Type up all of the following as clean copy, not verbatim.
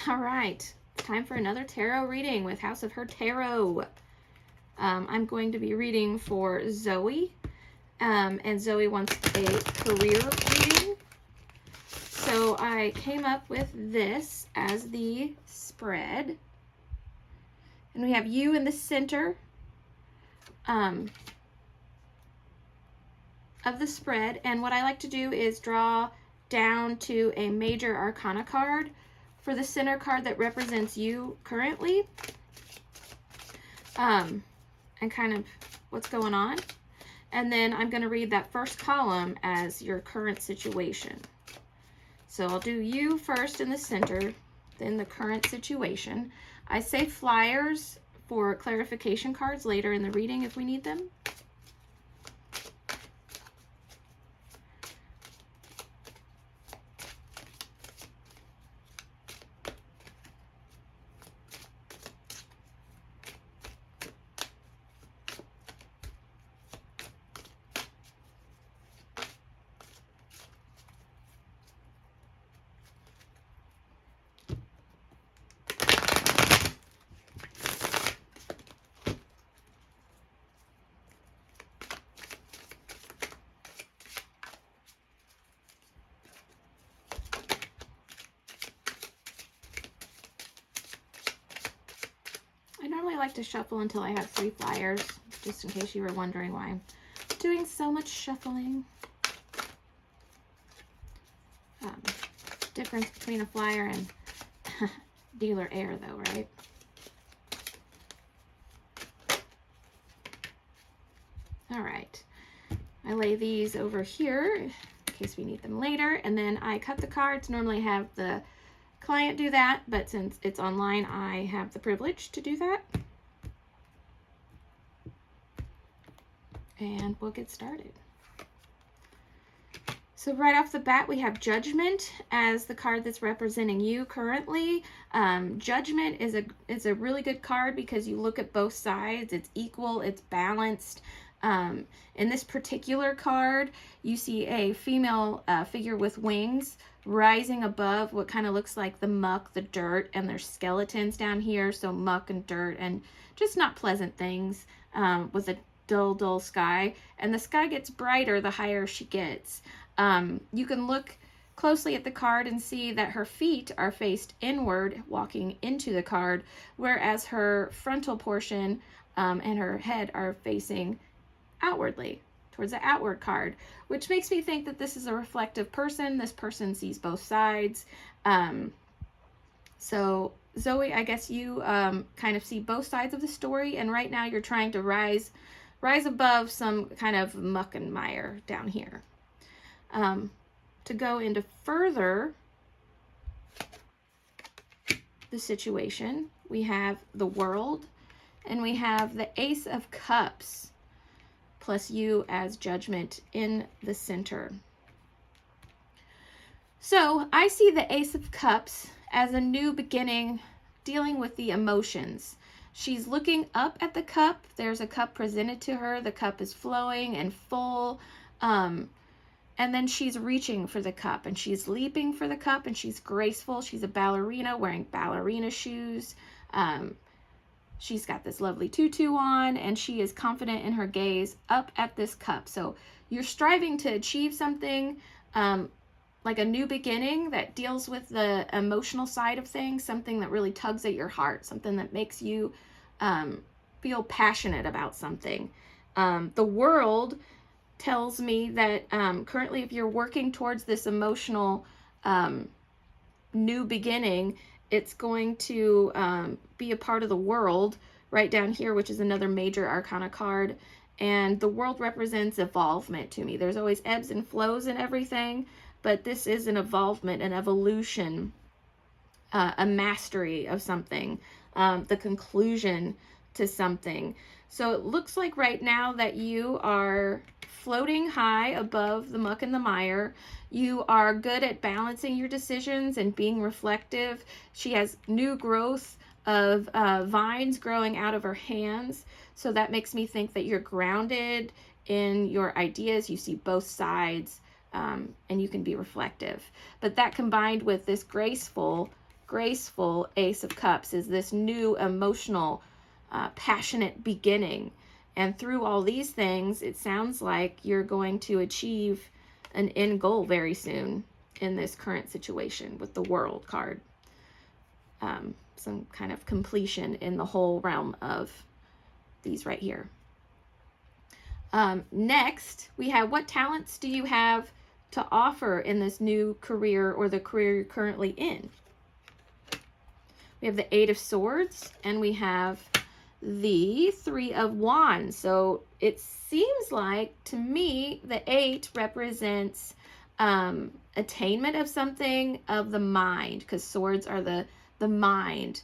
All right, it's time for another tarot reading with House of Her Tarot. I'm going to be reading for Zoe, and Zoe wants a career reading. So I came up with this as the spread, and we have you in the center of the spread. And what I like to do is draw down to a major arcana card for the center card that represents you currently, and kind of what's going on. And then I'm going to read that first column as your current situation. So I'll do you first in the center, then the current situation. I save flyers for clarification cards later in the reading if we need them. I normally like to shuffle until I have 3 flyers, just in case you were wondering why I'm doing so much shuffling. Difference between a flyer and dealer air though, right? All right, I lay these over here in case we need them later, and then I cut the cards. Normally I have the client do that, but since it's online, I have the privilege to do that. And we'll get started. So right off the bat, we have Judgment as the card that's representing you currently. Judgment is a really good card because you look at both sides. It's equal, it's balanced. In this particular card, you see a female figure with wings rising above what kind of looks like the muck, the dirt, and there's skeletons down here. So muck and dirt and just not pleasant things, with a dull sky. And the sky gets brighter the higher she gets. You can look closely at the card and see that her feet are faced inward walking into the card, whereas her frontal portion and her head are facing outwardly towards the outward card, which makes me think that this is a reflective person. This person sees both sides. So Zoe, I guess you kind of see both sides of the story, and right now you're trying to rise above some kind of muck and mire down here. To go into further the situation, we have the World, and we have the Ace of Cups, plus you as Judgment in the center. So I see the Ace of Cups as a new beginning, dealing with the emotions. She's looking up at the cup. There's a cup presented to her. The cup is flowing and full. And then she's reaching for the cup, and she's leaping for the cup, and she's graceful. She's a ballerina wearing ballerina shoes. She's got this lovely tutu on, and she is confident in her gaze up at this cup. So you're striving to achieve something, like a new beginning that deals with the emotional side of things, something that really tugs at your heart, something that makes you feel passionate about something. The World tells me that currently, if you're working towards this emotional new beginning, it's going to be a part of the World right down here, which is another major arcana card. And the World represents evolvement to me. There's always ebbs and flows in everything, but this is an evolvement, an evolution, a mastery of something, the conclusion to something. So it looks like right now that you are floating high above the muck and the mire. You are good at balancing your decisions and being reflective. She has new growth of vines growing out of her hands. So that makes me think that you're grounded in your ideas. You see both sides, and you can be reflective. But that combined with this graceful graceful Ace of Cups is this new emotional, passionate beginning. And through all these things, it sounds like you're going to achieve an end goal very soon in this current situation with the World card. Some kind of completion in the whole realm of these right here. Next, we have, what talents do you have to offer in this new career or the career you're currently in? We have the Eight of Swords, and we have the Three of Wands. So it seems like, to me, the 8 represents attainment of something of the mind, because swords are the mind,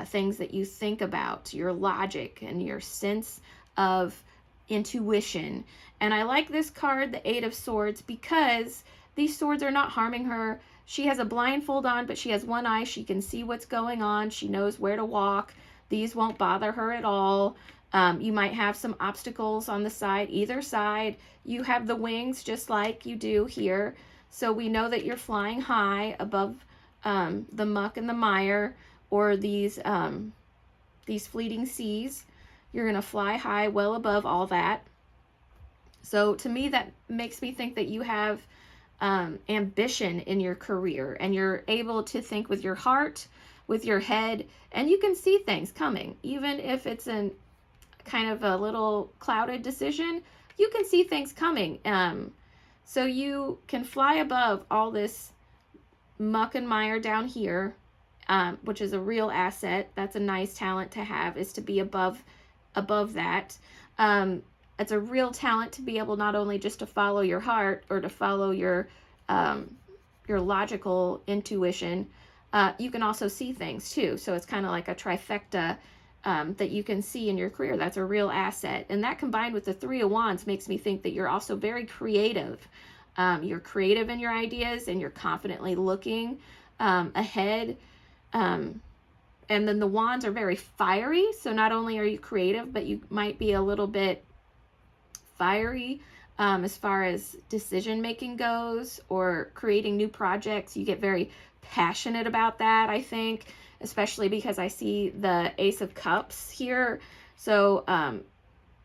things that you think about, your logic and your sense of intuition. And I like this card, the Eight of Swords, because these swords are not harming her. She has a blindfold on, but she has one eye. She can see what's going on. She knows where to walk. These won't bother her at all. You might have some obstacles on the side, either side. You have the wings just like you do here. So we know that you're flying high above the muck and the mire, or these fleeting seas. You're going to fly high well above all that. So to me, that makes me think that you have ambition in your career, and you're able to think with your heart, with your head, and you can see things coming. Even if it's a kind of a little clouded decision, you can see things coming. So you can fly above all this muck and mire down here, which is a real asset. That's a nice talent to have, is to be above that. It's a real talent to be able not only just to follow your heart or to follow your logical intuition, you can also see things too. So it's kind of like a trifecta that you can see in your career. That's a real asset. And that, combined with the Three of Wands, makes me think that you're also very creative. You're creative in your ideas, and you're confidently looking ahead. And then the wands are very fiery. So not only are you creative, but you might be a little bit fiery as far as decision making goes, or creating new projects. You get very passionate about that, I think, especially because I see the Ace of Cups here. So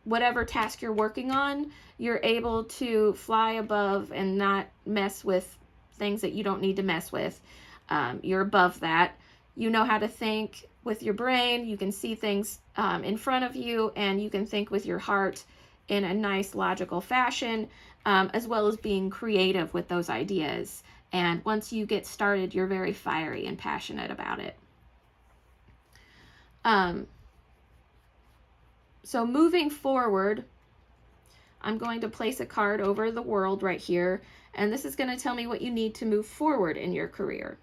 whatever task you're working on, you're able to fly above and not mess with things that you don't need to mess with. You're above that. You know how to think with your brain. You can see things in front of you, and you can think with your heart in a nice logical fashion, as well as being creative with those ideas. And once you get started, you're very fiery and passionate about it. So moving forward, I'm going to place a card over the World right here, and this is going to tell me what you need to move forward in your career.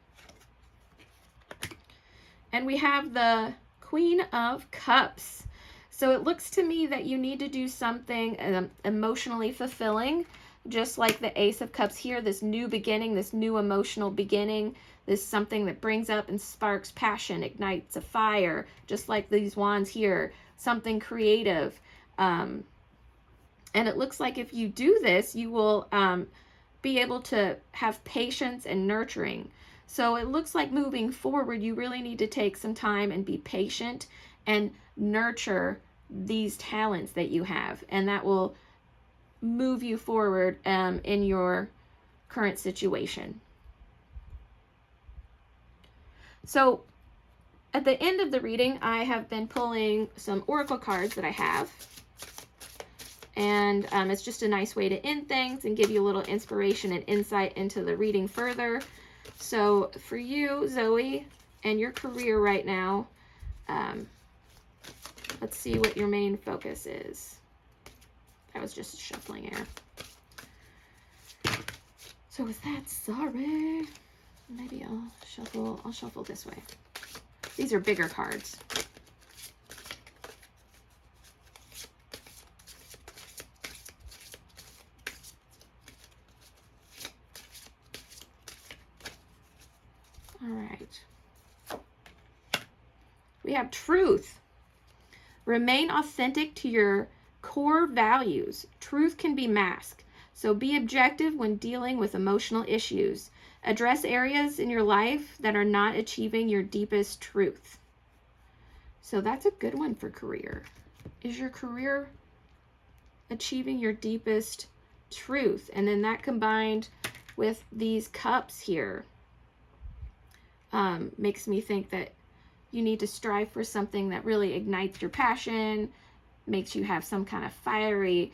And we have the Queen of Cups. So it looks to me that you need to do something emotionally fulfilling, just like the Ace of Cups here, this new beginning, this new emotional beginning, this something that brings up and sparks passion, ignites a fire, just like these wands here, something creative. And it looks like if you do this, you will be able to have patience and nurturing. So it looks like moving forward, you really need to take some time and be patient and nurture these talents that you have, and that will move you forward in your current situation. So at the end of the reading, I have been pulling some oracle cards that I have, and it's just a nice way to end things and give you a little inspiration and insight into the reading further. So for you, Zoe, and your career right now, let's see what your main focus is. I was just shuffling air. So with that, sorry. Maybe I'll shuffle this way. These are bigger cards. All right. We have truth. Remain authentic to your core values. Truth can be masked, so be objective when dealing with emotional issues. Address areas in your life that are not achieving your deepest truth. So that's a good one for career. Is your career achieving your deepest truth? And then that combined with these cups here makes me think that you need to strive for something that really ignites your passion, makes you have some kind of fiery,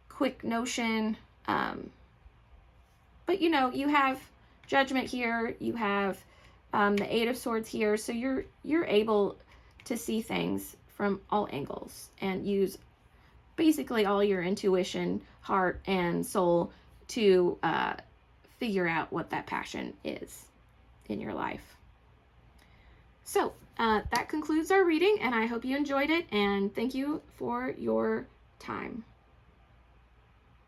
quick notion. But you have Judgment here, you have the Eight of Swords here, so you're able to see things from all angles and use basically all your intuition, heart, and soul to figure out what that passion is in your life. So that concludes our reading, and I hope you enjoyed it, and thank you for your time.